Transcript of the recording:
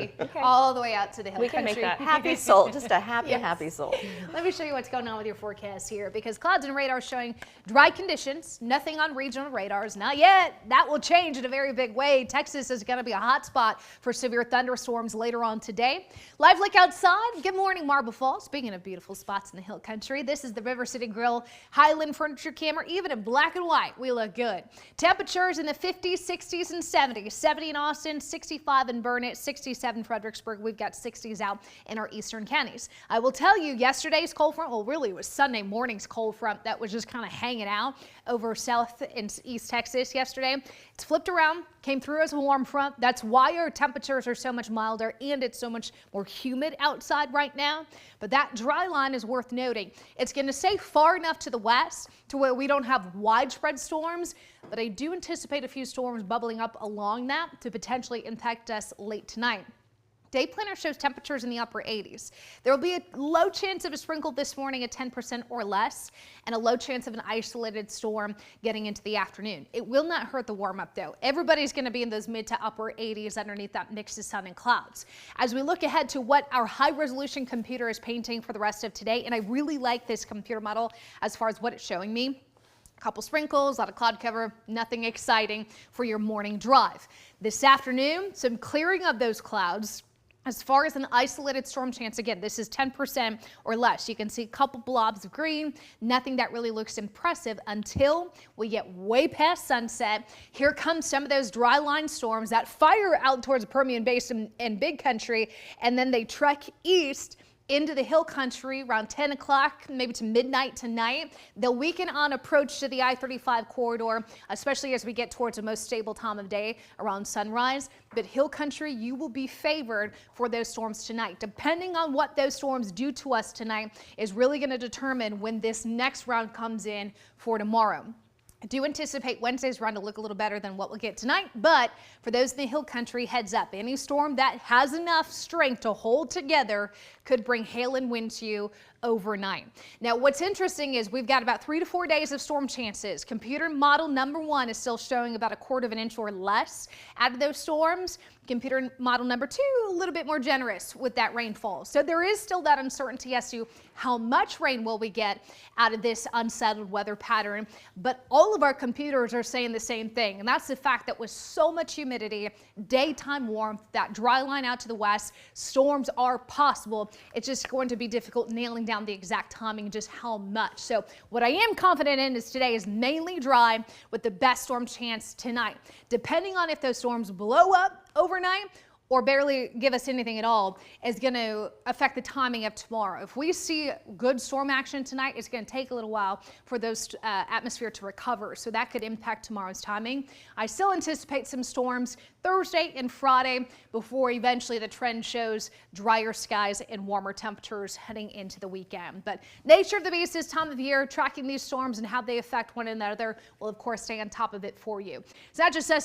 country, all the way out to the hill country. We can make that happy soul, just a happy, happy soul. Let me show you what's going on with your forecast here, because clouds and radar showing dry conditions, nothing on regional radars, not yet. That will change in a very big way. Texas is going to be a hot spot for severe thunderstorms later on today. Live look outside. Good morning, Marble Falls. Speaking of beautiful spots in the hill country, this is the River City Grill Highland Furniture Camera. Even in black and white, we look good. Temperatures in the 50s, 60s, and 70s. 70 in Austin, 65 in Burnett, 67 Fredericksburg. We've got 60s out in our eastern counties. I will tell you, yesterday's cold front, well, really it was Sunday morning's cold front that was just kind of hanging out over South and East Texas yesterday. It's flipped around, came through as a warm front. That's why our temperatures are so much milder and it's so much more humid outside right now. But that dry line is worth noting. It's going to stay far enough to the west to where we don't have widespread storms, but I do anticipate a few storms bubbling up along that to potentially impact us late tonight. Day planner shows temperatures in the upper 80s. There will be a low chance of a sprinkle this morning at 10% or less, and a low chance of an isolated storm getting into the afternoon. It will not hurt the warm up though. Everybody's going to be in those mid to upper 80s underneath that mix of sun and clouds. As we look ahead to what our high resolution computer is painting for the rest of today, and I really like this computer model as far as what it's showing me. A couple sprinkles, a lot of cloud cover, nothing exciting for your morning drive. This afternoon, some clearing of those clouds. As far as an isolated storm chance, again, this is 10% or less. You can see a couple blobs of green, nothing that really looks impressive until we get way past sunset. Here comes some of those dry line storms that fire out towards the Permian Basin and Big Country, and then they trek east into the hill country around 10 o'clock, maybe to midnight tonight. They'll weaken on approach to the I-35 corridor, especially as we get towards the most stable time of day around sunrise. But hill country, you will be favored for those storms tonight. Depending on what those storms do to us tonight is really going to determine when this next round comes in for tomorrow. I do anticipate Wednesday's run to look a little better than what we'll get tonight, but for those in the hill country, heads up. Any storm that has enough strength to hold together could bring hail and wind to you overnight. Now, what's interesting is we've got about 3 to 4 days of storm chances. Computer model number 1 is still showing about 1/4 of an inch or less out of those storms. Computer model number 2, a little bit more generous with that rainfall. So there is still that uncertainty as to how much rain will we get out of this unsettled weather pattern. But all of our computers are saying the same thing, and that's the fact that with so much humidity, daytime warmth, that dry line out to the west, storms are possible. It's just going to be difficult nailing down the exact timing and just how much. So what I am confident in is today is mainly dry with the best storm chance tonight. Depending on if those storms blow up overnight or barely give us anything at all is going to affect the timing of tomorrow. If we see good storm action tonight, it's going to take a little while for those atmosphere to recover. So that could impact tomorrow's timing. I still anticipate some storms Thursday and Friday before eventually the trend shows drier skies and warmer temperatures heading into the weekend. But nature of the beast this time of year, tracking these storms and how they affect one another will of course stay on top of it for you. It's not just us